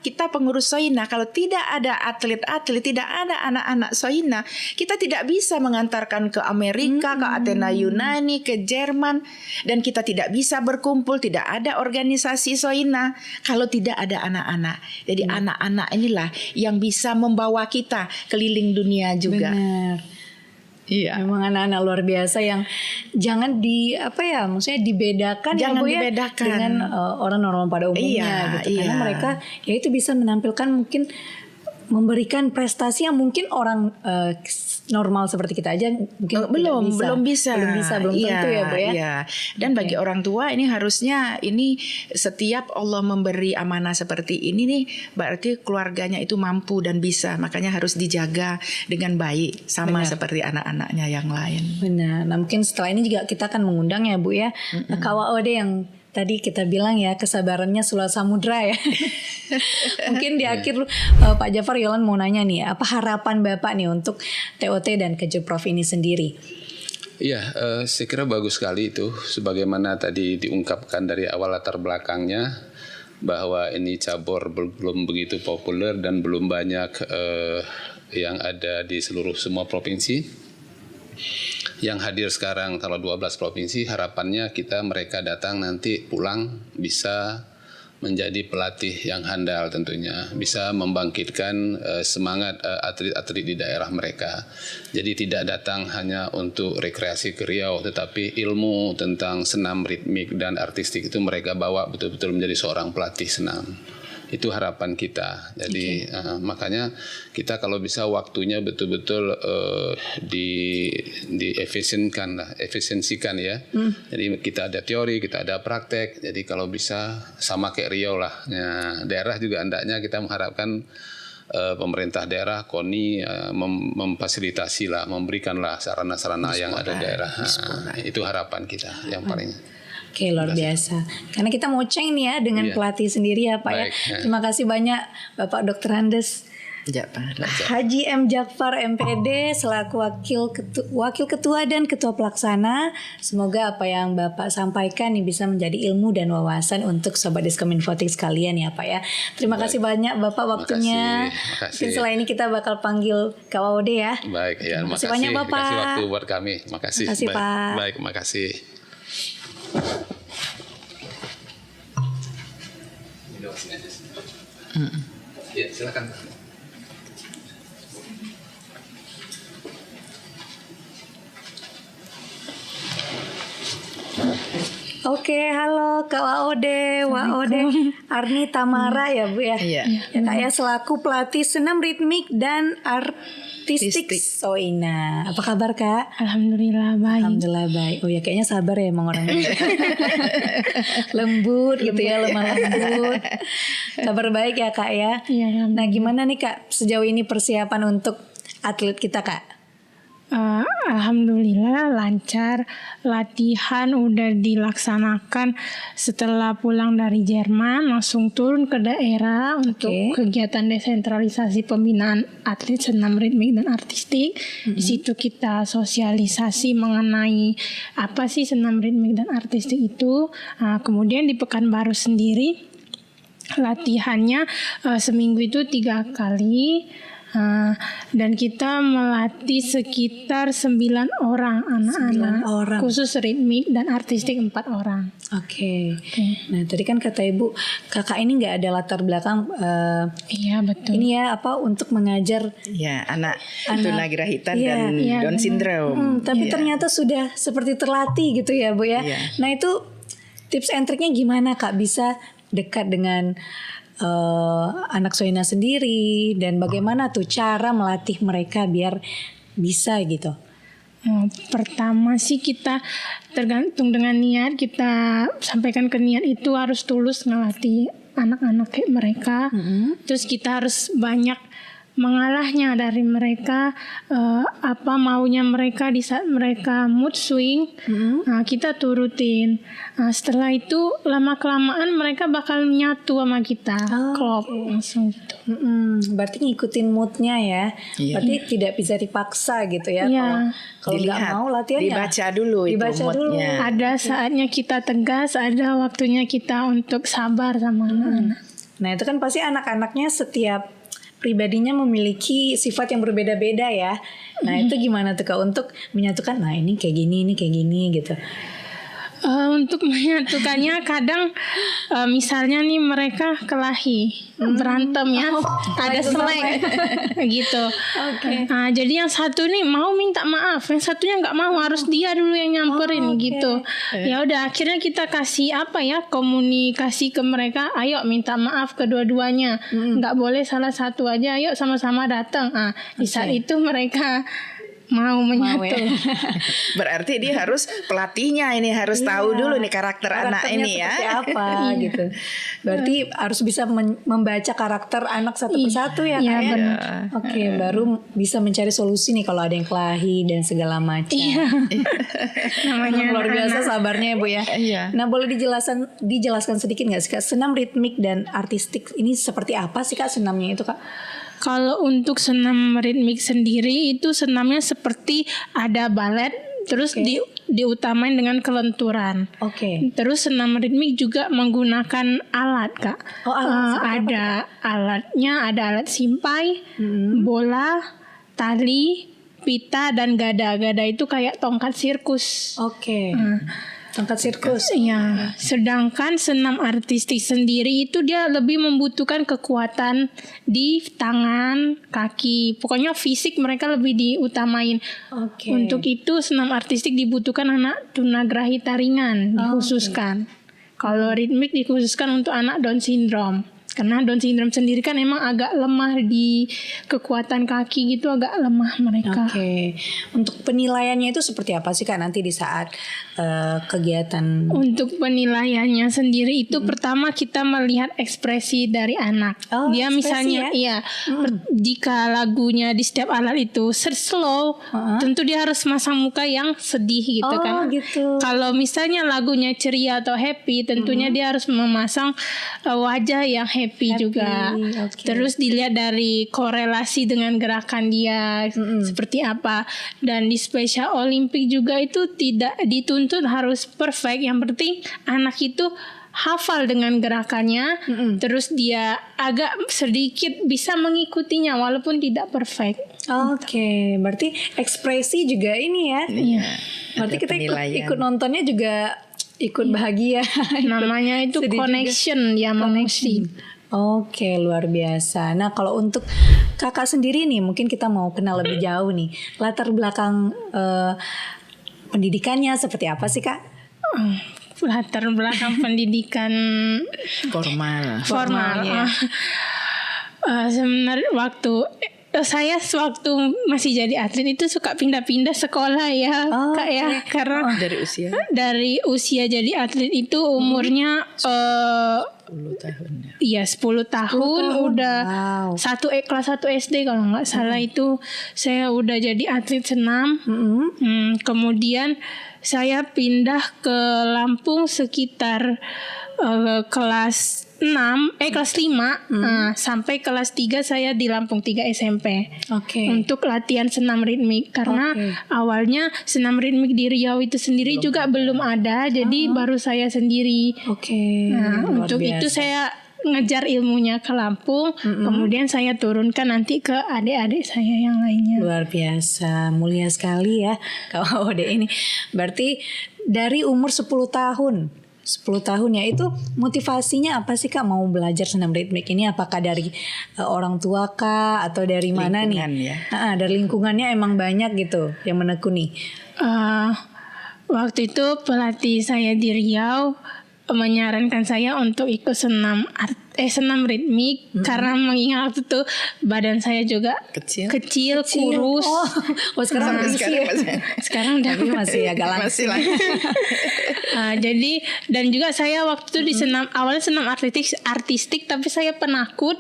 kita pengurus Soina, kalau tidak ada atlet-atlet, tidak ada anak-anak Soina, kita tidak bisa mengantarkan ke Amerika, ke Athena Yunani, ke Jerman, dan kita tidak bisa berkumpul, tidak ada organisasi Soina kalau tidak ada anak-anak. Jadi anak-anak inilah yang bisa membawa kita keliling dunia juga. Benar. Memang anak-anak luar biasa yang jangan maksudnya dibedakan dibedakan dengan orang normal pada umumnya gitu. Karena mereka ya itu bisa menampilkan, mungkin memberikan prestasi yang mungkin orang normal seperti kita aja mungkin belum bisa tentu ya Bu ya. Dan bagi orang tua ini harusnya ini setiap Allah memberi amanah seperti ini nih, berarti keluarganya itu mampu dan bisa, makanya harus dijaga dengan baik sama seperti anak-anaknya yang lain. Benar. Nah mungkin setelah ini juga kita akan mengundang ya Bu ya KWOD yang tadi kita bilang ya kesabarannya sulap samudra ya. Mungkin di akhir Pak Jafar, Yolan mau nanya nih, apa harapan Bapak nih untuk TOT dan Kejurprov ini sendiri? Iya, saya kira bagus sekali itu, sebagaimana tadi diungkapkan dari awal latar belakangnya, bahwa ini cabur belum begitu populer dan belum banyak yang ada di seluruh semua provinsi. Yang hadir sekarang kalau 12 provinsi, harapannya mereka datang nanti pulang bisa menjadi pelatih yang handal, tentunya bisa membangkitkan semangat atlet-atlet di daerah mereka. Jadi tidak datang hanya untuk rekreasi ke Riau, tetapi ilmu tentang senam ritmik dan artistik itu mereka bawa betul-betul menjadi seorang pelatih senam. Itu harapan kita. Jadi makanya kita kalau bisa waktunya betul-betul efisiensikan ya. Jadi kita ada teori, kita ada praktek. Jadi kalau bisa sama kayak Riau lah. Nah, daerah juga hendaknya kita mengharapkan pemerintah daerah, KONI memfasilitasi lah, memberikanlah sarana-sarana yang ada di daerah. Itu harapan kita yang paling. Oke, luar biasa. Karena kita mau ceng nih ya dengan pelatih sendiri ya Pak. Baik, ya. Terima kasih banyak Bapak Dr. Andes Haji M. Jakfar MPD selaku wakil ketua dan ketua pelaksana. Semoga apa yang Bapak sampaikan nih bisa menjadi ilmu dan wawasan untuk sobat Diskominfotik sekalian ya Pak ya. Terima kasih banyak Bapak waktunya. Makasih. Mungkin setelah ini kita bakal panggil KWOD ya. Baik ya, makasih banyak Bapak. Makasih waktu buat kami. Makasih. Makasih baik, Pak. Baik, makasih. Ya, silakan. Oke, halo Kak Waode Arni Tamara ya Bu ya. Iya. Ya Kak ya, selaku pelatih senam ritmik dan artistik Soina. Apa kabar Kak? Alhamdulillah baik. Alhamdulillah baik. Oh ya kayaknya sabar ya emang orangnya. Lembut gitu ya, lemah lembut. Kabar baik ya Kak ya. Iya. Nah gimana nih Kak sejauh ini persiapan untuk atlet kita Kak? Alhamdulillah lancar. Latihan udah dilaksanakan setelah pulang dari Jerman, langsung turun ke daerah untuk kegiatan desentralisasi pembinaan atlet senam ritmik dan artistik. Di situ kita sosialisasi mengenai apa sih senam ritmik dan artistik itu. Kemudian di Pekanbaru sendiri latihannya seminggu itu 3 kali. Dan kita melatih sekitar 9 orang anak-anak, khusus ritmik dan artistik 4 orang. Oke. Nah tadi kan kata Ibu, kakak ini nggak ada latar belakang. Iya betul. Ini ya apa untuk mengajar anak tunagrahita dan Down syndrome. Tapi ternyata sudah seperti terlatih gitu ya Bu ya. Nah itu tips and triknya gimana Kak bisa dekat dengan anak Soina sendiri dan bagaimana tuh cara melatih mereka biar bisa gitu? Pertama sih kita tergantung dengan niat, kita sampaikan ke niat itu harus tulus ngelatih anak-anak kayak mereka. Terus kita harus banyak mengalahnya dari mereka, apa maunya mereka di saat mereka mood swing, kita turutin. Setelah itu lama-kelamaan mereka bakal nyatu sama kita, klop langsung gitu. Berarti ngikutin moodnya ya. Berarti tidak bisa dipaksa gitu ya. Kalau nggak mau latihan dibaca dulu itu moodnya. Ada saatnya kita tegas, ada waktunya kita untuk sabar sama anak-anak. Nah itu kan pasti anak-anaknya setiap pribadinya memiliki sifat yang berbeda-beda ya. Nah itu gimana tuh Kak untuk menyatukan, nah ini kayak gini gitu. Untuk menyatukannya kadang misalnya nih mereka kelahi berantem ya, ada slang gitu. Jadi yang satu nih mau minta maaf, yang satunya nggak mau, harus dia dulu yang nyamperin gitu. Ya udah akhirnya kita kasih komunikasi ke mereka, ayo minta maaf kedua-duanya, nggak boleh salah satu aja, ayo sama-sama datang. Di saat itu mereka mau menyatu. Berarti dia harus pelatihnya ini harus tahu dulu nih karakter anak ini ya. Seperti apa gitu. Berarti harus bisa membaca karakter anak satu persatu ya Kak ya. Oke, baru bisa mencari solusi nih kalau ada yang kelahi dan segala macam. Namanya luar biasa sabarnya ya Bu ya. Nah boleh dijelaskan sedikit nggak sih Kak, senam ritmik dan artistik ini seperti apa sih Kak senamnya itu Kak? Kalau untuk senam ritmik sendiri itu senamnya seperti ada balet, terus diutamain dengan kelenturan. Terus senam ritmik juga menggunakan alat Kak. Ada alatnya, ada alat simpai, bola, tali, pita dan gada. Gada itu kayak tongkat sirkus. Tongkat sirkus. Iya. Sedangkan senam artistik sendiri itu dia lebih membutuhkan kekuatan di tangan, kaki. Pokoknya fisik mereka lebih diutamain. Untuk itu senam artistik dibutuhkan anak tunagrahita ringan, dikhususkan. Kalau ritmik dikhususkan untuk anak Down syndrome. Karena Down syndrome sendiri kan emang agak lemah di kekuatan kaki gitu, agak lemah mereka. Oke. Untuk penilaiannya itu seperti apa sih Kak nanti di saat kegiatan? Untuk penilaiannya sendiri itu pertama kita melihat ekspresi dari anak. Oh, Dia ekspresi misalnya jika lagunya di setiap alat itu slow, tentu dia harus masang muka yang sedih gitu kan. Gitu. Kalau misalnya lagunya ceria atau happy, tentunya dia harus memasang wajah yang happy juga. Okay. Terus dilihat dari korelasi dengan gerakan dia seperti apa. Dan di Special Olympic juga itu tidak dituntut harus perfect. Yang penting anak itu hafal dengan gerakannya, terus dia agak sedikit bisa mengikutinya walaupun tidak perfect. Oke, berarti ekspresi juga ini ya. Iya. Berarti Ada kita penilaian. ikut nontonnya juga ikut bahagia. Namanya itu Sedih connection ya, emosi. Oke, luar biasa. Nah, kalau untuk Kakak sendiri nih, mungkin kita mau kenal lebih jauh nih. Latar belakang pendidikannya seperti apa sih Kak? Latar belakang pendidikan formal. ya. Sebenarnya saya waktu masih jadi atlet itu suka pindah-pindah sekolah ya, Kak ya, karena dari usia jadi atlet itu umurnya 10 tahun. Iya 10 tahun udah kelas 1 SD kalau nggak salah itu saya udah jadi atlet senam. Kemudian saya pindah ke Lampung sekitar kelas 5 sampai kelas 3 saya di Lampung 3 SMP. Untuk latihan senam ritmik karena awalnya senam ritmik di Riau itu sendiri juga belum ada, jadi baru saya sendiri. Nah, untuk itu saya ngejar ilmunya ke Lampung, kemudian saya turunkan nanti ke adik-adik saya yang lainnya. Luar biasa, mulia sekali ya Kak Ode ini. Berarti dari umur 10 tahun ya, itu motivasinya apa sih Kak mau belajar senam ritmik ini? Apakah dari orang tua Kak atau dari mana nih? Ya. Dari lingkungannya emang banyak gitu yang menekuni. Waktu itu pelatih saya di Riau menyarankan saya untuk ikut senam ritmik karena mengingat waktu itu badan saya juga kecil kurus. Sekarang sekarang udah masih agak langsing. Jadi dan juga saya waktu itu di awalnya senam artistik tapi saya penakut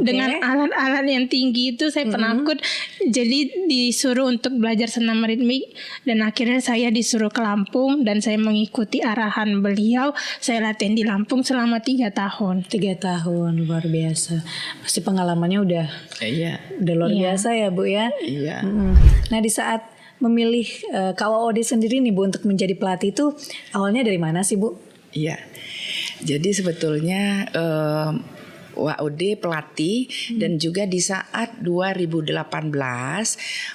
dengan alat-alat yang tinggi itu, saya penakut. Jadi disuruh untuk belajar senam ritmik dan akhirnya saya disuruh ke Lampung dan saya mengikuti arahan beliau. Saya latihan di Lampung selama 3 tahun. 3 tahun, luar biasa. Pasti pengalamannya udah luar biasa ya Bu ya. Iya. Nah di saat memilih KOOD sendiri nih Bu untuk menjadi pelatih itu awalnya dari mana sih Bu? Iya. Jadi sebetulnya WOD pelatih dan juga di saat 2018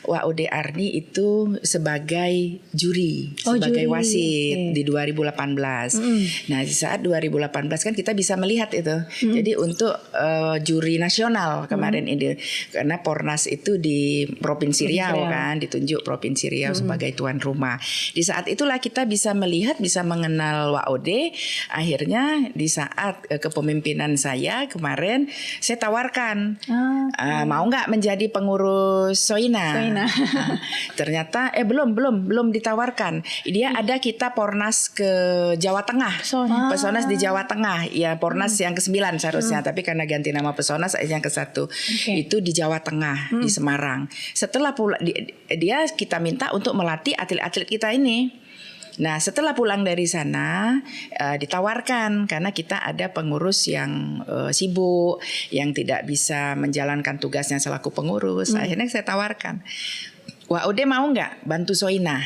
WOD Arni itu sebagai juri, sebagai wasit di 2018. Nah di saat 2018 kan kita bisa melihat itu. Jadi untuk juri nasional kemarin ini, karena Pornas itu di Provinsi Riau kan, ditunjuk Provinsi Riau sebagai tuan rumah. Di saat itulah kita bisa melihat, bisa mengenal WOD. Akhirnya di saat kepemimpinan saya kemarin saya tawarkan mau nggak menjadi pengurus Soina. Ternyata belum ditawarkan. Dia ada kita Pornas ke Jawa Tengah, Pesonas di Jawa Tengah ya, Pornas yang ke-9 seharusnya, tapi karena ganti nama Pesonas yang ke-1 itu di Jawa Tengah di Semarang. Setelah pula dia kita minta untuk melatih atlet-atlet kita ini. Nah setelah pulang dari sana ditawarkan karena kita ada pengurus yang sibuk, yang tidak bisa menjalankan tugasnya selaku pengurus. Akhirnya saya tawarkan, WOD mau nggak bantu Soina?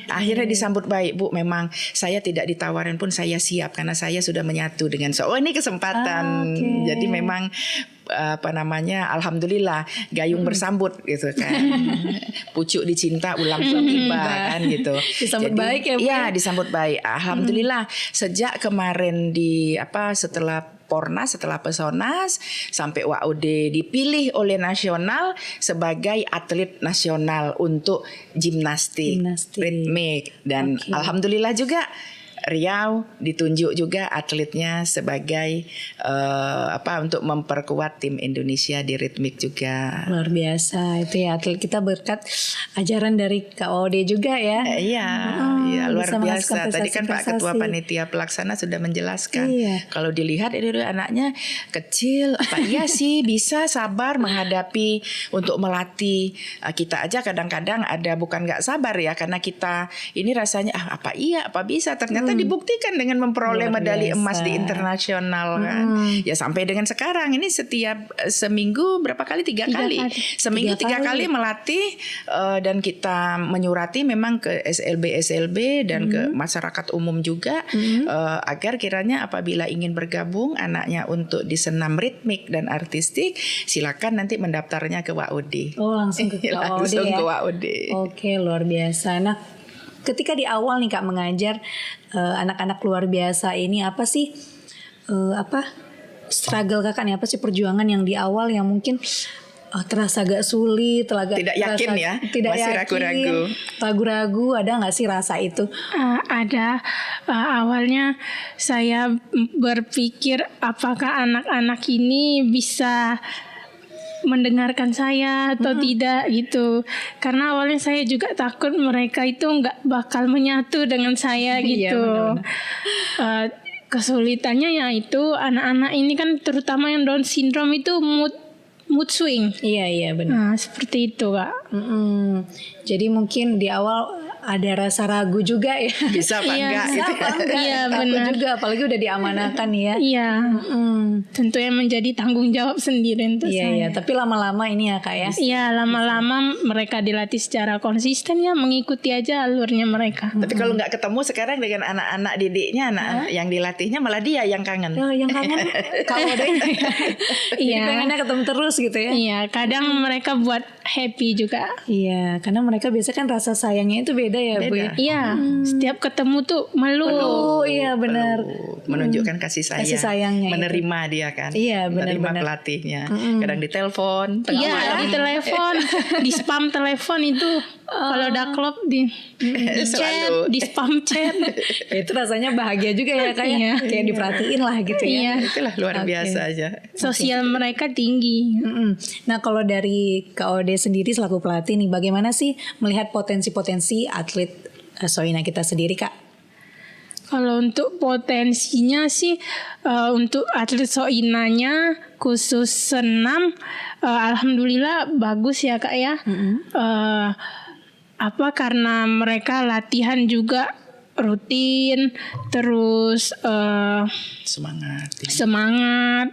Akhirnya disambut baik, Bu. Memang saya tidak ditawarin pun saya siap karena saya sudah menyatu dengan ini kesempatan. Jadi memang alhamdulillah gayung bersambut gitu kan. Pucuk dicinta ulang pun tiba kan gitu. Disambut baik ya Bu. Iya, disambut baik. Alhamdulillah sejak kemarin setelah Pornas, setelah Pesonas sampai WOD dipilih oleh nasional sebagai atlet nasional untuk gimnastik ritmik dan alhamdulillah juga Riau ditunjuk juga atletnya sebagai untuk memperkuat tim Indonesia di ritmik juga. Luar biasa itu ya, atlet kita berkat ajaran dari Kak Ode juga ya. Iya, luar bisa menghasilkan biasa. Tadi kan Pak Ketua prestasi-prestasi. Panitia Pelaksana sudah menjelaskan. Iya. Kalau dilihat ini anaknya kecil, apa iya sih bisa sabar menghadapi untuk melatih. Kita aja kadang-kadang ada bukan nggak sabar ya, karena kita ini rasanya apa bisa, ternyata dibuktikan dengan memperoleh Luar medali biasa. emas di internasional kan. Ya sampai dengan sekarang ini setiap seminggu berapa kali? 3 kali. kali. Seminggu 3 kali melatih, dan kita menyurati memang ke SLB dan ke masyarakat umum juga, agar kiranya apabila ingin bergabung anaknya untuk di senam ritmik dan artistik, silakan nanti mendaftarnya ke WAUD. Oh, langsung ke Kak Ode Langsung ya. ke WAUD. Oke, luar biasa. Nah, ketika di awal nih Kak mengajar anak-anak luar biasa ini, apa sih struggle Kakak nih, apa sih perjuangan yang di awal yang mungkin terasa agak sulit, Tidak yakin ya, tidak masih yakin, ragu-ragu, ada nggak sih rasa itu? Ada. Awalnya saya berpikir apakah anak-anak ini bisa mendengarkan saya atau tidak gitu, karena awalnya saya juga takut mereka itu nggak bakal menyatu dengan saya Iya, gitu. benar-benar. Kesulitannya yaitu anak-anak ini kan terutama yang Down syndrome itu mood swing. Iya benar. Nah seperti itu Kak. Jadi mungkin di awal ada rasa ragu juga ya. Bisa apa Iya, enggak Bisa gitu. apa enggak? Iya, Takut benar. juga, apalagi udah diamanahkan ya. Iya, tentunya menjadi tanggung jawab sendiri untuk Iya, saya. tapi lama-lama ini ya Kak ya. Iya, lama-lama mereka dilatih secara konsisten ya, mengikuti aja alurnya mereka. Tapi kalau nggak ketemu sekarang dengan anak-anak didiknya, anak yang dilatihnya malah dia yang kangen. Oh, yang kangen Kak Ode. Jadi Iya. pengennya ketemu terus gitu ya. Iya, kadang mereka buat happy juga. Iya, karena mereka biasa kan rasa sayangnya itu beda ya Bu ya. Iya, setiap ketemu tuh meluk. Oh iya benar. Menunjukkan kasih sayang, Kasih sayangnya menerima dia kan. Iya, menerima benar-benar. pelatihnya. Kadang ditelepon tengah Iya, malam. di telepon, di spam telepon itu. Kalau udah klop di chat, Selalu. di spam chat. Itu rasanya bahagia juga ya Kak ya. Iya. Kayak diperhatiin lah gitu ya. Iya. Itulah luar Oke. biasa aja. Sosial mereka tinggi. Nah kalau dari Kak Ode sendiri selaku pelatih nih, bagaimana sih melihat potensi-potensi atlet Soina kita sendiri Kak? Kalau untuk potensinya sih, untuk atlet Soinanya khusus senam, alhamdulillah bagus ya Kak ya. Karena mereka latihan juga rutin, terus Semangat. semangat,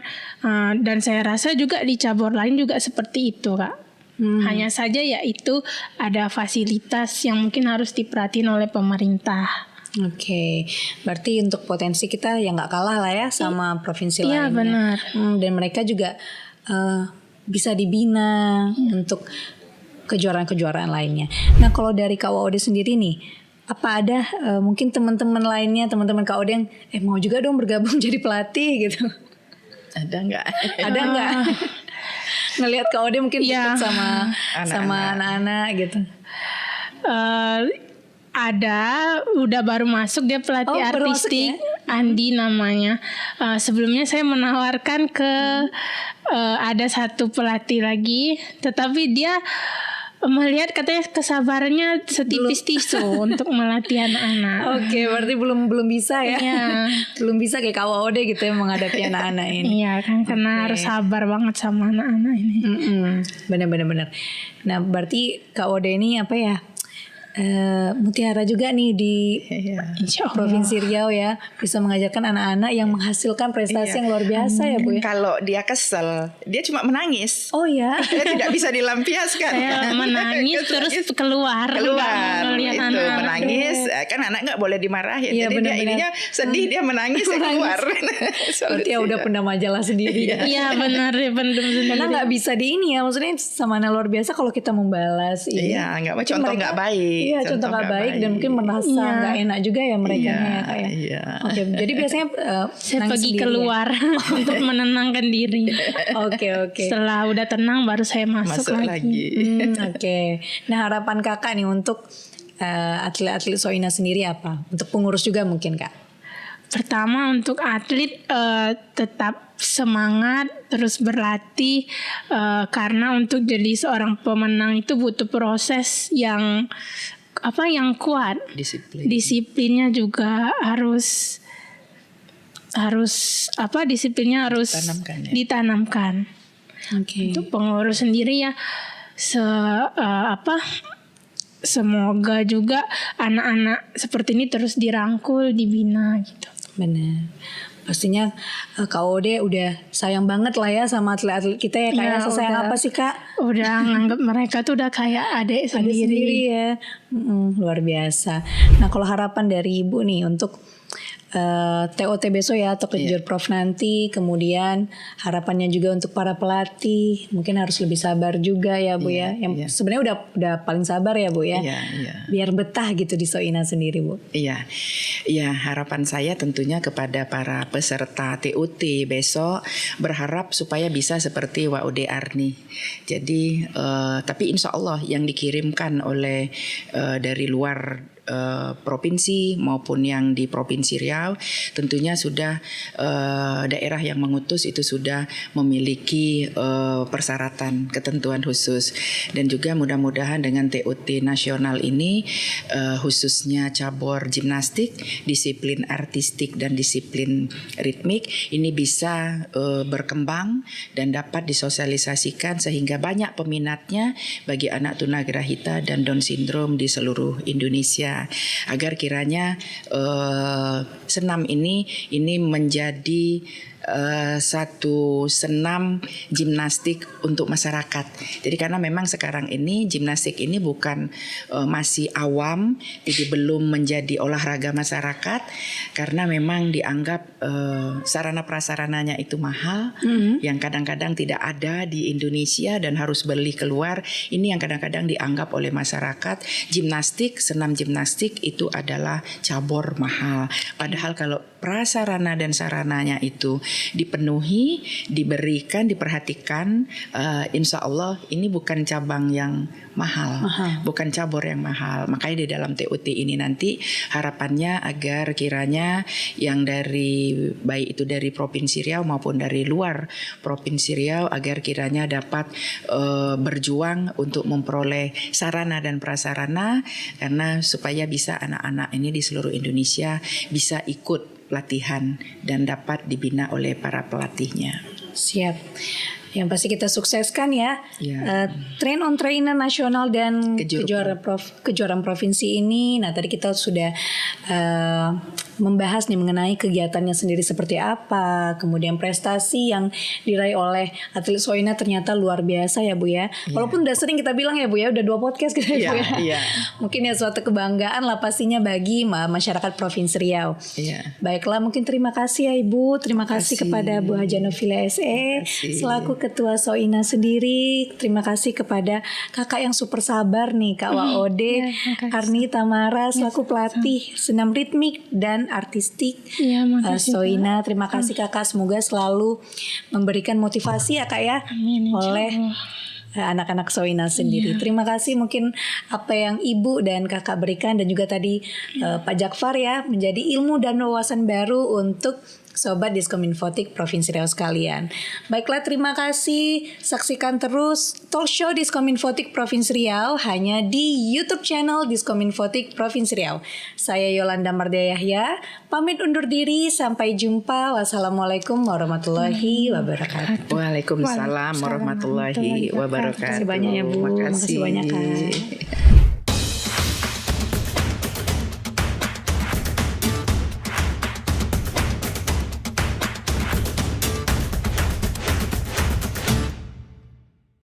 dan saya rasa juga di cabur lain juga seperti itu Kak. Hanya saja yaitu ada fasilitas yang mungkin harus diperhatiin oleh pemerintah. Oke, berarti untuk potensi kita ya nggak kalah lah ya sama provinsi Iya, lainnya. benar. Dan mereka juga bisa dibina untuk kejuaraan-kejuaraan lainnya. Nah kalau dari Kak Ode sendiri nih, apa ada mungkin teman-teman lainnya, teman-teman Kak Ode yang mau juga dong bergabung jadi pelatih gitu? Ada nggak? Ada nggak? Ngelihat Kak Ode mungkin Iya. deket sama anak-anak gitu. Ada, udah baru masuk dia pelatih Oh, baru masuk artistik, ya? Andi namanya. Sebelumnya saya menawarkan ke ada satu pelatih lagi, tetapi dia melihat katanya kesabarannya setipis tisu untuk melatih anak-anak. Oke, berarti belum bisa ya? Iya. Belum bisa kayak Kak Ode gitu ya menghadapi anak-anak ini. Iya kan, karena harus sabar banget sama anak-anak ini. Benar. Nah, berarti Kak Ode ini apa ya? Mutiara juga nih di Insya Allah. Provinsi Riau ya, bisa mengajarkan anak-anak yang menghasilkan prestasi yang luar biasa ya Bu ya. Kalau dia kesel, dia cuma menangis. Oh ya. Dia tidak bisa dilampiaskan. Saya menangis terus keluar Keluar ngelihat itu anak-anak. menangis, kan anak nggak boleh dimarahin. Iya, Jadi dia benar-benar. ininya sedih, dia menangis, dia keluar. Berarti ya udah punya majalah sendiri. Iya benar ya, pendem Karena sendiri. nggak bisa di ini ya, maksudnya sama anak luar biasa kalau kita membalas ini. Iya, nggak mau contoh Mereka- nggak baik. Iya, contoh nggak baik dan mungkin merasa Iya. nggak enak juga ya mereka Iya, ya Kak ya. iya. Oke, jadi biasanya Saya nangis pergi sendiri keluar untuk menenangkan diri. ya? Oke. Setelah udah tenang baru saya masuk, Masuk lagi. lagi. Oke. Nah harapan Kakak nih untuk atlet-atlet Soina sendiri apa? Untuk pengurus juga mungkin Kak? pertama untuk atlet tetap semangat terus berlatih, karena untuk jadi seorang pemenang itu butuh proses yang kuat. Disiplinnya juga harus disiplinnya harus ditanamkan. Untuk pengurus sendiri ya semoga juga anak-anak seperti ini terus dirangkul, dibina gitu. Benar. Pastinya Kak Ode udah sayang banget lah ya sama atlet-atlet kita ya. Kayak sayang apa sih Kak? Udah nganggap mereka tuh udah kayak adik sendiri ya. Luar biasa. Nah kalau harapan dari Ibu nih untuk TOT besok ya atau Kejurprov nanti, kemudian harapannya juga untuk para pelatih mungkin harus lebih sabar juga ya Bu ya. Yang sebenarnya udah paling sabar ya Bu ya. Biar betah gitu di Soina sendiri Bu. Iya, harapan saya tentunya kepada para peserta TOT besok, berharap supaya bisa seperti Waude Arni. Jadi tapi insya Allah yang dikirimkan oleh dari luar provinsi maupun yang di Provinsi Riau tentunya sudah daerah yang mengutus itu sudah memiliki persyaratan ketentuan khusus, dan juga mudah-mudahan dengan TOT nasional ini khususnya cabur gimnastik, disiplin artistik dan disiplin ritmik ini bisa berkembang dan dapat disosialisasikan sehingga banyak peminatnya bagi anak tunagrahita dan Down syndrome di seluruh Indonesia, agar kiranya senam ini menjadi satu senam gimnastik untuk masyarakat. Jadi karena memang sekarang ini gimnastik ini bukan masih awam, jadi belum menjadi olahraga masyarakat karena memang dianggap sarana prasarananya itu mahal, yang kadang-kadang tidak ada di Indonesia dan harus beli keluar. Ini yang kadang-kadang dianggap oleh masyarakat senam gimnastik itu adalah cabur mahal. Padahal kalau prasarana dan sarananya itu dipenuhi, diberikan, diperhatikan, insya Allah ini bukan cabang yang mahal, bukan cabur yang mahal. Makanya di dalam TOT ini nanti harapannya agar kiranya yang baik itu dari Provinsi Riau maupun dari luar Provinsi Riau agar kiranya dapat berjuang untuk memperoleh sarana dan prasarana, karena supaya bisa anak-anak ini di seluruh Indonesia bisa ikut pelatihan dan dapat dibina oleh para pelatihnya. Siap. Yang pasti kita sukseskan ya. Train on trainer nasional dan kejuaraan provinsi ini. Nah tadi kita sudah membahas nih mengenai kegiatannya sendiri seperti apa, kemudian prestasi yang diraih oleh atlet Soina ternyata luar biasa ya Bu ya. Walaupun udah sering kita bilang ya Bu ya, udah 2 podcast gitu ya Bu ya. Mungkin ya suatu kebanggaan lah pastinya bagi masyarakat Provinsi Riau. Baiklah, mungkin terima kasih ya Ibu, terima kasih kepada Bu Haja Novila SE selaku Ketua Soina sendiri. Terima kasih kepada kakak yang super sabar nih Kak Waude Arni Tamara selaku pelatih senam ritmik dan artistik Soina. Terima kasih Kakak, semoga selalu memberikan motivasi ya Kak ya. Amin, oleh anak-anak Soina sendiri. Terima kasih mungkin apa yang Ibu dan Kakak berikan dan juga tadi Pak Jakfar ya, menjadi ilmu dan wawasan baru untuk Sobat Diskominfotik Provinsi Riau sekalian. Baiklah, terima kasih. Saksikan terus talk show Diskominfotik Provinsi Riau hanya di YouTube channel Diskominfotik Provinsi Riau. Saya Yolanda Mardea Yahya, pamit undur diri. Sampai jumpa. Wassalamualaikum warahmatullahi wabarakatuh. Waalaikumsalam warahmatullahi wabarakatuh. Terima kasih banyak ya Bu. Terima kasih banyak Kak.